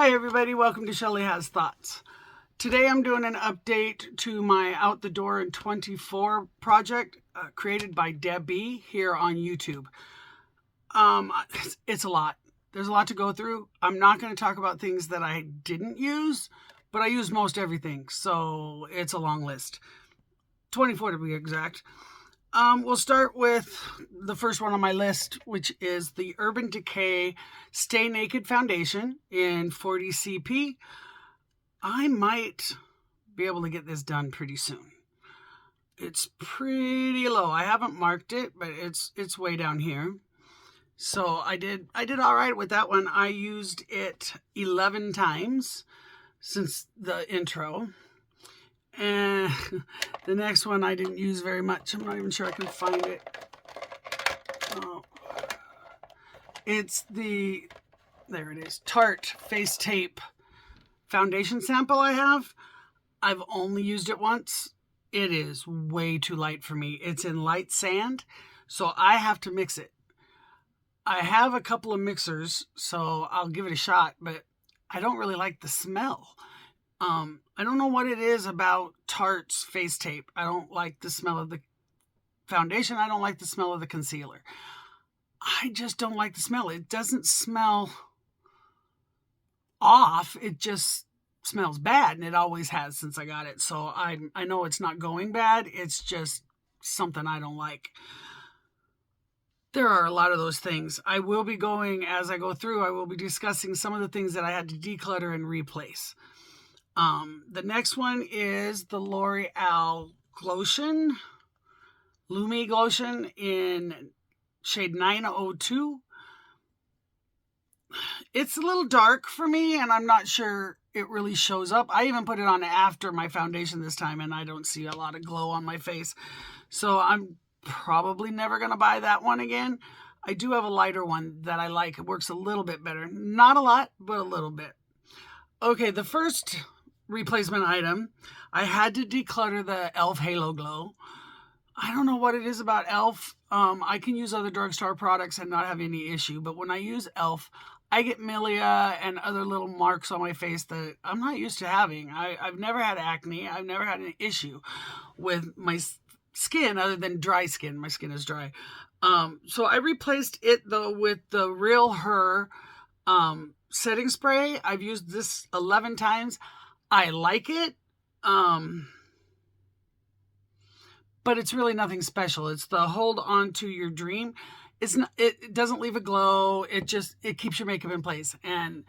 Hi everybody, welcome to Shelly Has Thoughts. Today I'm doing an update to my Out the Door in 24 project created by Debbie here on YouTube. It's a lot. There's a lot to go through. I'm not going to talk about things that I didn't use, but I used most everything, so it's a long list. 24 to be exact. We'll start with the first one on my list, which is the Urban Decay Stay Naked Foundation in 40 CP. I might be able to get this done pretty soon. It's pretty low. I haven't marked it, but it's way down here. So I did all right with that one. I used it 11 times since the intro. And the next one I didn't use very much. I'm not even sure I can find it. Oh. It's the, there it is, Tarte Face Tape foundation sample I have. I've only used it once. It is way too light for me. It's in light sand, so I have to mix it. I have a couple of mixers, so I'll give it a shot, but I don't really like the smell. I don't know what it is about Tarte's face tape. I don't like the smell of the foundation. I don't like the smell of the concealer. I just don't like the smell. It doesn't smell off. It just smells bad, and it always has since I got it. So I know it's not going bad. It's just something I don't like. There are a lot of those things. I will be going, as I go through, I will be discussing some of the things that I had to declutter and replace. The next one is the L'Oreal Glotion, Lummi Glotion in shade 902. It's a little dark for me, and I'm not sure it really shows up. I even put it on after my foundation this time, and I don't see a lot of glow on my face. So I'm probably never going to buy that one again. I do have a lighter one that I like. It works a little bit better. Not a lot, but a little bit. Okay, the first replacement item, I had to declutter the e.l.f. Halo Glow. I don't know what it is about e.l.f. I can use other drugstore products and not have any issue, but when I use e.l.f., I get milia and other little marks on my face that I'm not used to having. I've never had acne. I've never had an issue with my skin other than dry skin. My skin is dry. So I replaced it, though, with the Realher setting spray. I've used this 11 times. I like it, but it's really nothing special. It's the hold on to your dream. It's not, it doesn't leave a glow. It keeps your makeup in place, and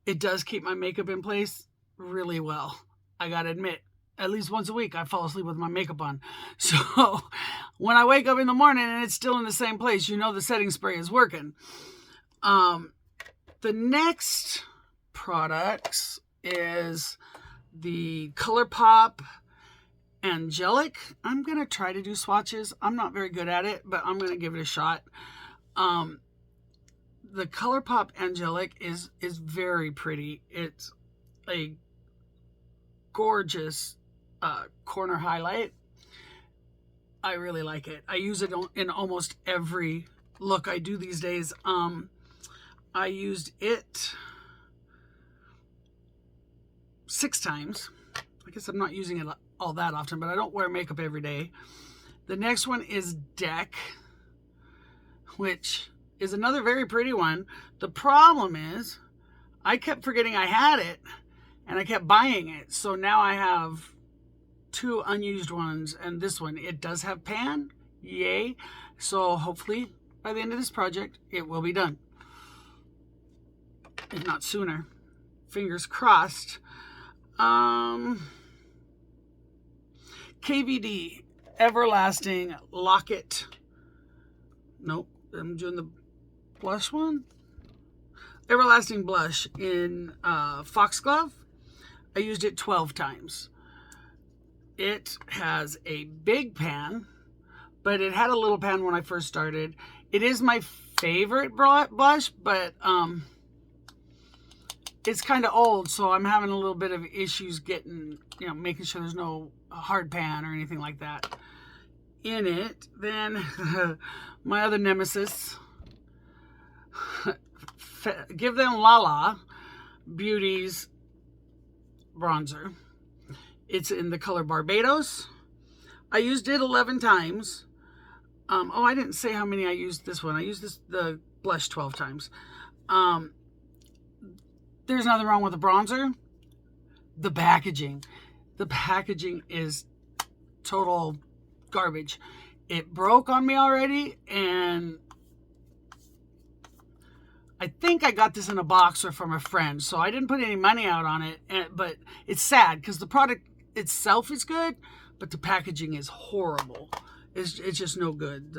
it does keep my makeup in place really well. I gotta admit, at least once a week, I fall asleep with my makeup on. So when I wake up in the morning and it's still in the same place, you know the setting spray is working. The next products is the Colourpop Angelic. I'm going to try to do swatches. I'm not very good at it, but I'm going to give it a shot. The Colourpop Angelic is very pretty. It's a gorgeous corner highlight. I really like it. I use it in almost every look I do these days. I used it 6 times. I guess I'm not using it all that often, but I don't wear makeup every day. The next one is Decay, which is another very pretty one. The problem is I kept forgetting I had it, and I kept buying it. So now I have 2 unused ones, and this one, it does have pan. Yay. So hopefully by the end of this project, it will be done. If not sooner. Fingers crossed. KVD Everlasting Locket. Nope, I'm doing the blush one. Everlasting Blush in Foxglove. I used it 12 times. It has a big pan, but it had a little pan when I first started. It is my favorite blush, but it's kind of old, so I'm having a little bit of issues getting, making sure there's no hard pan or anything like that in it. Then my other nemesis, give them LALA. Beauty's bronzer. It's in the color Barbados. I used it 11 times. Oh, I didn't say how many I used this one. I used the blush 12 times. There's nothing wrong with the bronzer. The packaging. The packaging is total garbage. It broke on me already, and I think I got this in a box or from a friend, so I didn't put any money out on it. But it's sad because the product itself is good, but the packaging is horrible. It's just no good.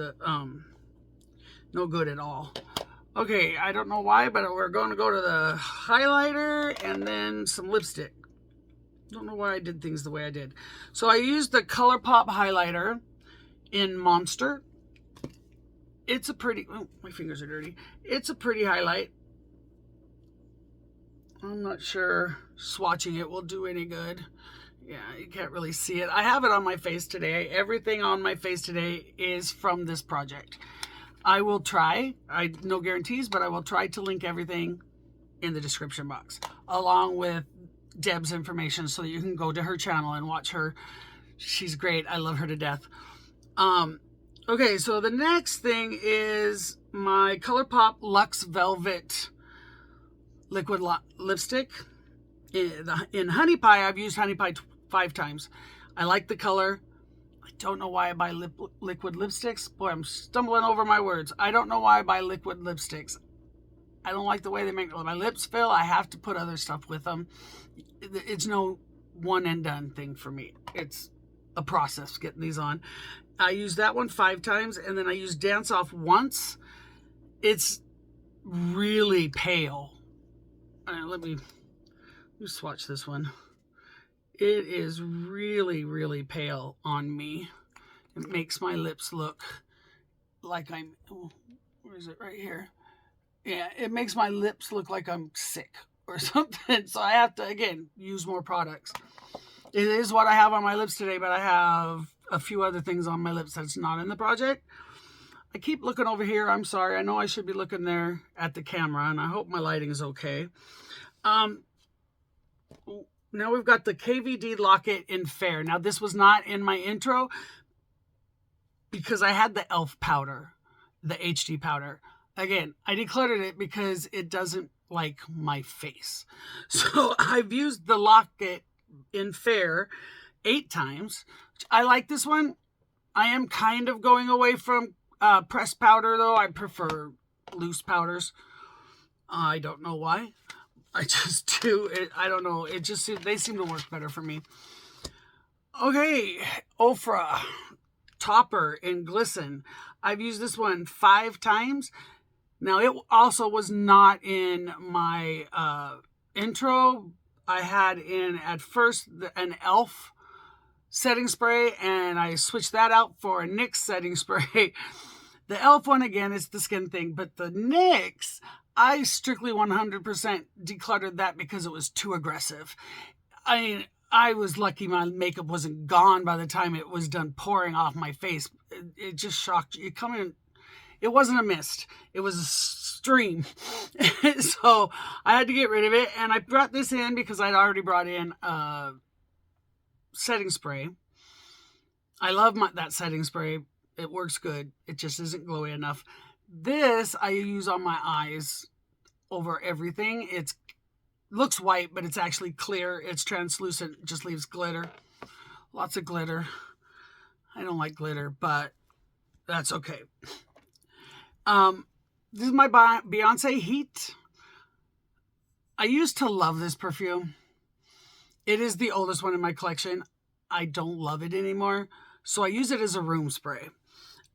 No good at all. Okay, I don't know why, but we're going to go to the highlighter and then some lipstick. Don't know why I did things the way I did. So I used the Colourpop highlighter in Monster. It's a pretty, oh, my fingers are dirty. It's a pretty highlight. I'm not sure swatching it will do any good. Yeah, you can't really see it. I have it on my face today. Everything on my face today is from this project. I will try, no guarantees, but I will try to link everything in the description box, along with Deb's information, so that you can go to her channel and watch her. She's great. I love her to death. Okay, so the next thing is my Colourpop Luxe Velvet liquid lipstick. In Honey Pie, I've used Honey Pie 5 times. I like the color. I don't know why I buy liquid lipsticks. Boy, I'm stumbling over my words. I don't know why I buy liquid lipsticks. I don't like the way they make my lips feel. I have to put other stuff with them. It's no one and done thing for me. It's a process getting these on. I use that one 5 times, and then I use Dance Off once. It's really pale. Let me swatch this one. It is really, really pale on me. It makes my lips look like I'm, oh, where is it? Right here. Yeah, it makes my lips look like I'm sick or something. So I have to, again, use more products. It is what I have on my lips today, but I have a few other things on my lips that's not in the project. I keep looking over here. I'm sorry. I know I should be looking there at the camera, and I hope my lighting is okay. Now we've got the KVD Locket in Fair. Now this was not in my intro because I had the e.l.f. powder, the HD powder. Again, I decluttered it because it doesn't like my face. So I've used the Locket in Fair 8 times. I like this one. I am kind of going away from pressed powder, though. I prefer loose powders. I don't know why. I just do. I don't know. It just, they seem to work better for me. Okay, Ofra Topper in Glisten. I've used this one 5 times. Now, it also was not in my intro. I had in, at first, an e.l.f. setting spray, and I switched that out for a NYX setting spray. The e.l.f. one, again, is the skin thing, but the NYX, I strictly 100% decluttered that because it was too aggressive. I mean, I was lucky my makeup wasn't gone by the time it was done pouring off my face. It just shocked you. It wasn't a mist. It was a stream. So I had to get rid of it. And I brought this in because I'd already brought in a setting spray. I love that setting spray. It works good. It just isn't glowy enough. This I use on my eyes over everything. It looks white, but it's actually clear. It's translucent. It just leaves glitter. Lots of glitter. I don't like glitter, but that's okay. This is my Beyonce Heat. I used to love this perfume. It is the oldest one in my collection. I don't love it anymore, so I use it as a room spray.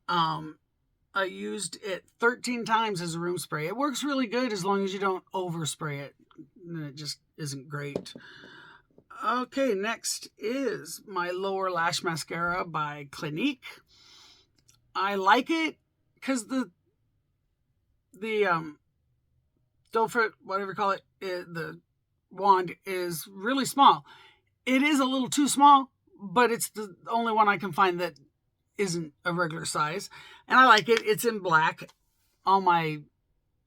I used it 13 times as a room spray. It works really good as long as you don't overspray it. It just isn't great. Okay, next is my Lower Lash Mascara by Clinique. I like it because the Dofer, whatever you call it, the wand is really small. It is a little too small, but it's the only one I can find that isn't a regular size. And I like it. It's in black. All my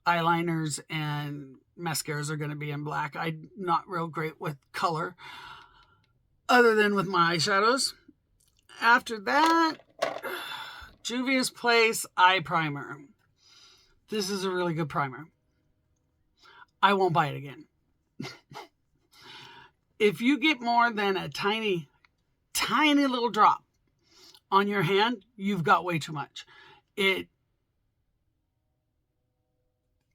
eyeliners and mascaras are going to be in black. I'm not real great with color other than with my eyeshadows. After that, Juvia's Place Eye Primer. This is a really good primer. I won't buy it again. If you get more than a tiny, tiny little drop on your hand, you've got way too much. It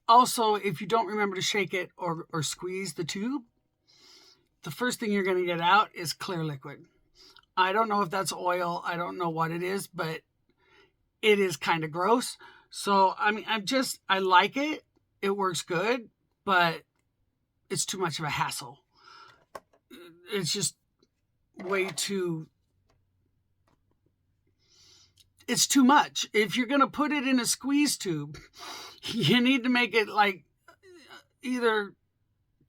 also, if you don't remember to shake it or squeeze the tube, the first thing you're going to get out is clear liquid. I don't know if that's oil. I don't know what it is, but it is kind of gross. So, I mean, I like it. It works good, but it's too much of a hassle. It's just way too... It's too much. If you're going to put it in a squeeze tube, you need to make it like either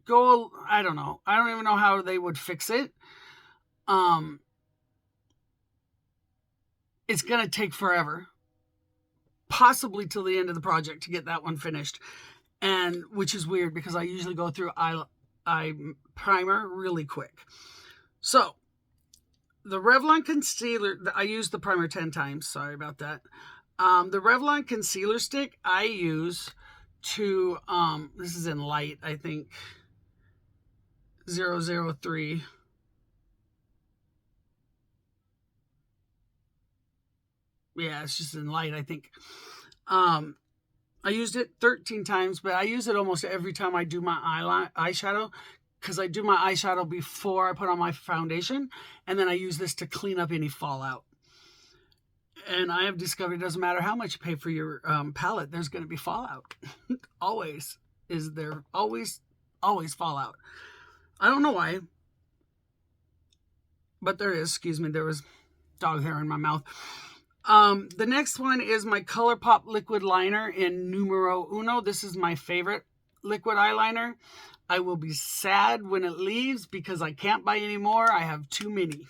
go, I don't know. I don't even know how they would fix it. It's going to take forever. Possibly till the end of the project to get that one finished. And which is weird because I usually go through eye primer really quick. So, the Revlon concealer, I used the primer 10 times. Sorry about that. The Revlon concealer stick I use to, this is in light, I think, 003. Yeah, it's just in light, I think. I used it 13 times, but I use it almost every time I do my eyeshadow. Because I do my eyeshadow before I put on my foundation. And then I use this to clean up any fallout. And I have discovered it doesn't matter how much you pay for your palette. There's going to be fallout. Always. Is there always fallout. I don't know why. But there is. Excuse me. There was dog hair in my mouth. The next one is my Colourpop liquid liner in Numero Uno. This is my favorite liquid eyeliner. I will be sad when it leaves because I can't buy any more. I have too many.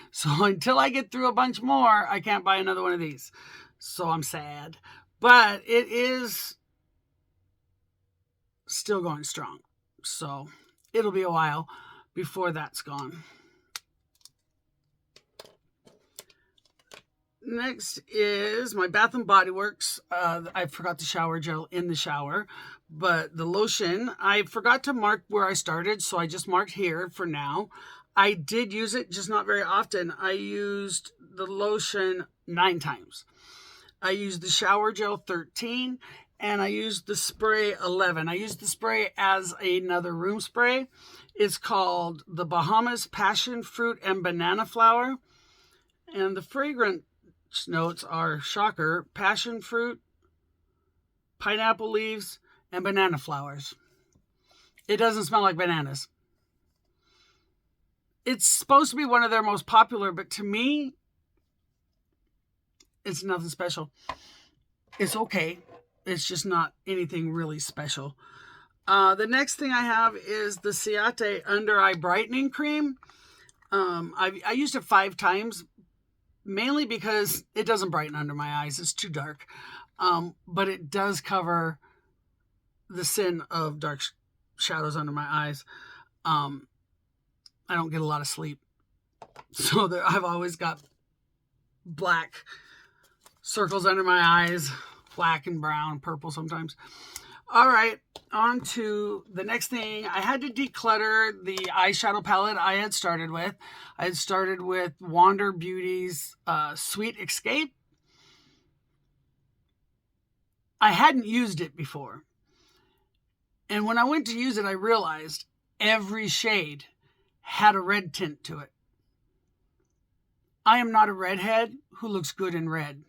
So until I get through a bunch more, I can't buy another one of these. So I'm sad. But it is still going strong. So it'll be a while before that's gone. Next is my Bath & Body Works. I forgot the shower gel in the shower. But the lotion, I forgot to mark where I started, so I just marked here for now. I did use it, just not very often. I used the lotion 9 times. I used the shower gel 13, and I used the spray 11. I used the spray as another room spray. It's called the Bahamas Passion Fruit and Banana Flower. And the fragrance notes are, shocker, passion fruit, pineapple leaves, and banana flowers. It doesn't smell like bananas. It's supposed to be one of their most popular, but to me, it's nothing special. It's okay. It's just not anything really special. The next thing I have is the Ciate Under Eye Brightening Cream. I used it 5 times, mainly because it doesn't brighten under my eyes. It's too dark. But it does cover the sin of dark shadows under my eyes. I don't get a lot of sleep. So I've always got black circles under my eyes, black and brown, purple sometimes. All right, on to the next thing. I had to declutter the eyeshadow palette I had started with. I had started with Wander Beauty's Sweet Escape. I hadn't used it before. And when I went to use it, I realized every shade had a red tint to it. I am not a redhead who looks good in red.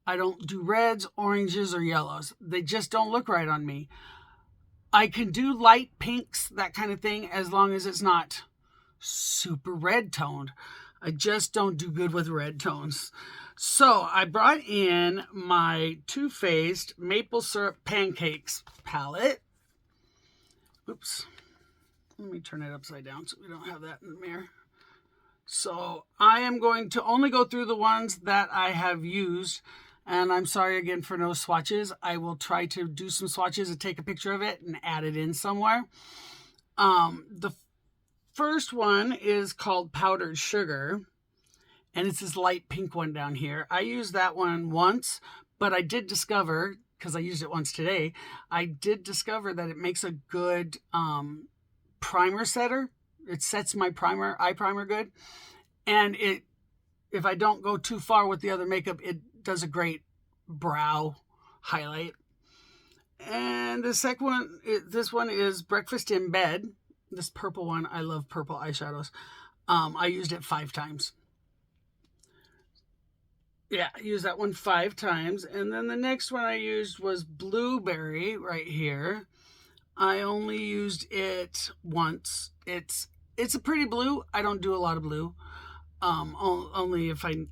I don't do reds, oranges, or yellows. They just don't look right on me. I can do light pinks, that kind of thing, as long as it's not super red toned. I just don't do good with red tones. So I brought in my Too Faced Maple Syrup Pancakes palette. Oops. Let me turn it upside down so we don't have that in the mirror. So I am going to only go through the ones that I have used. And I'm sorry again for no swatches. I will try to do some swatches and take a picture of it and add it in somewhere. The first one is called Powdered Sugar, and it's this light pink one down here. I used that one once, but I did discover, because I used it once today, I did discover that it makes a good primer setter. It sets my eye primer good. And if I don't go too far with the other makeup, it does a great brow highlight. And the second one, this one is Breakfast in Bed. This purple one, I love purple eyeshadows. I used it 5 times. Yeah, I used that one 5 times. And then the next one I used was Blueberry right here. I only used it once. It's a pretty blue. I don't do a lot of blue. Only if I,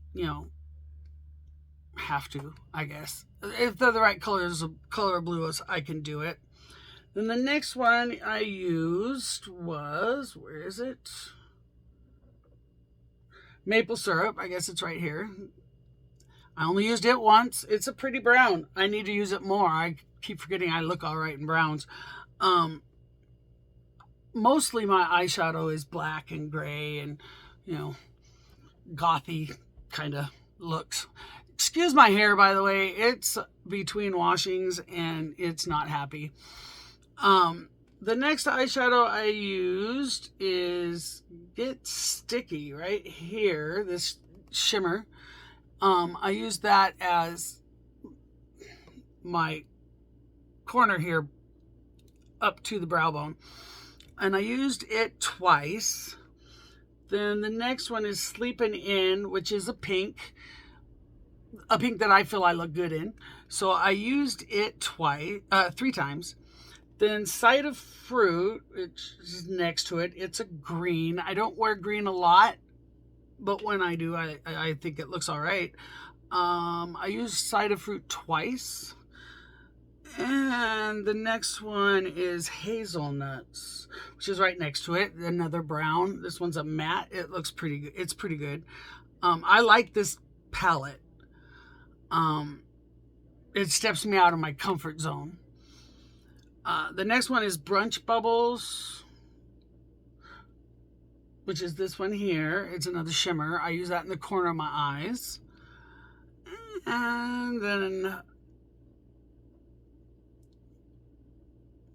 have to, I guess. If they're the right color of blue, I can do it. Then the next one I used was, where is it? Maple Syrup. I guess it's right here. I only used it once. It's a pretty brown. I need to use it more. I keep forgetting I look all right in browns. Mostly my eyeshadow is black and gray and, gothy kind of looks. Excuse my hair, by the way. It's between washings and it's not happy. The next eyeshadow I used is Get Sticky right here, this shimmer. I used that as my corner here up to the brow bone. And I used it twice. Then the next one is Sleeping In, which is a pink that I feel I look good in. So I used it 3 times. Then Side of Fruit, which is next to it, it's a green. I don't wear green a lot, but when I do, I think it looks all right. I used Side of Fruit twice. And the next one is Hazelnuts, which is right next to it. Another brown. This one's a matte. It looks pretty good. It's pretty good. I like this palette. It steps me out of my comfort zone. The next one is Brunch Bubbles, which is this one here. It's another shimmer. I use that in the corner of my eyes. And then,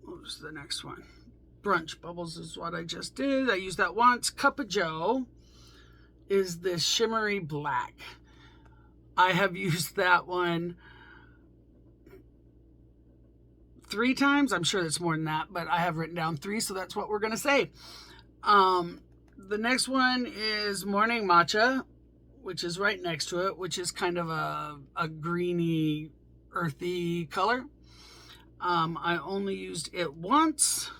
what was the next one? Brunch Bubbles is what I just did. I used that once. Cup of Joe is this shimmery black. I have used that one 3 times. I'm sure it's more than that, but I have written down 3, so that's what we're going to say. The next one is Morning Matcha, which is right next to it, which is kind of a greeny, earthy color. I only used it once.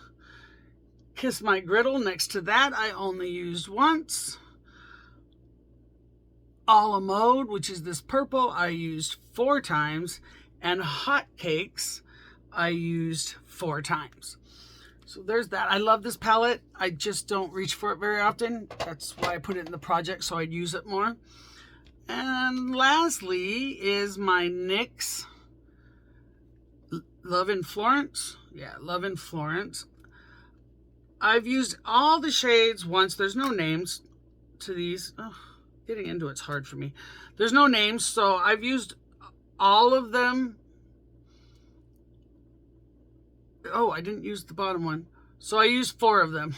Kiss My Griddle, next to that, I only used once. A la Mode, which is this purple, I used 4 times. And Hot Cakes, I used 4 times. So there's that. I love this palette. I just don't reach for it very often. That's why I put it in the project, so I'd use it more. And lastly is my NYX Love in Florence. Yeah, Love in Florence. I've used all the shades once. There's no names to these. Oh, getting into it's hard for me. There's no names, so I've used all of them. Oh, I didn't use the bottom one. So I used 4 of them.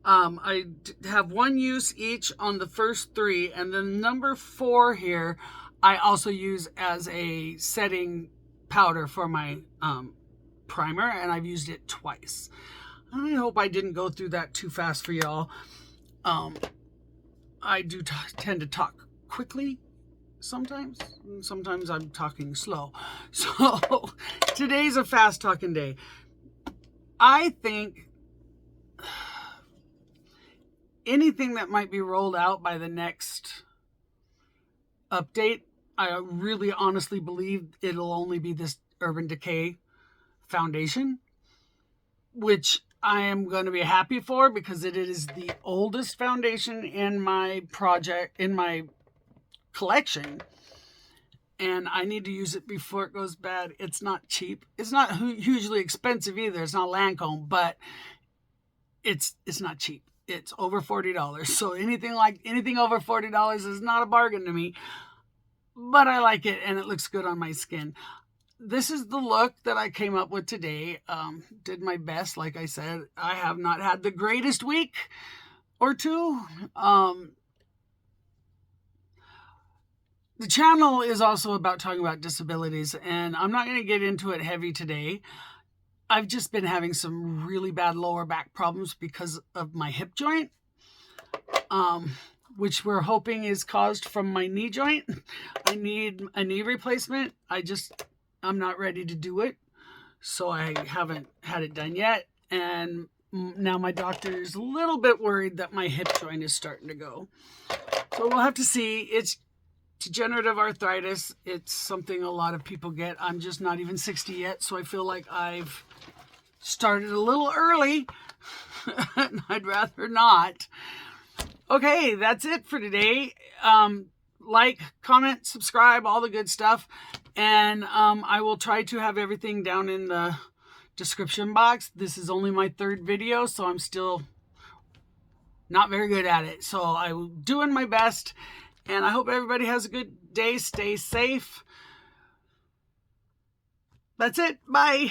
I have 1 use each on the first 3. And then number 4 here, I also use as a setting powder for my primer. And I've used it twice. I hope I didn't go through that too fast for y'all. I do tend to talk quickly sometimes. Sometimes I'm talking slow. So today's a fast talking day. I think anything that might be rolled out by the next update, I really honestly believe it'll only be this Urban Decay foundation, which I am going to be happy for because it is the oldest foundation in my project, in my collection. and I need to use it before it goes bad. It's not cheap. It's not hugely expensive either. It's not Lancome, but it's not cheap. It's over $40. So anything over $40 is not a bargain to me. But I like it, and it looks good on my skin. This is the look that I came up with today. Did my best, like I said. I have not had the greatest week or two. The channel is also about talking about disabilities, and I'm not going to get into it heavy today. I've just been having some really bad lower back problems because of my hip joint, which we're hoping is caused from my knee joint. I need a knee replacement. I'm not ready to do it, so I haven't had it done yet. And now my doctor is a little bit worried that my hip joint is starting to go. So we'll have to see. It's degenerative arthritis. It's something a lot of people get. I'm just not even 60 yet, so I feel like I've started a little early. I'd rather not. Okay, that's it for today. Like, comment, subscribe, all the good stuff. And I will try to have everything down in the description box. This is only my third video, so I'm still not very good at it. So I'm doing my best. And I hope everybody has a good day. Stay safe. That's it. Bye.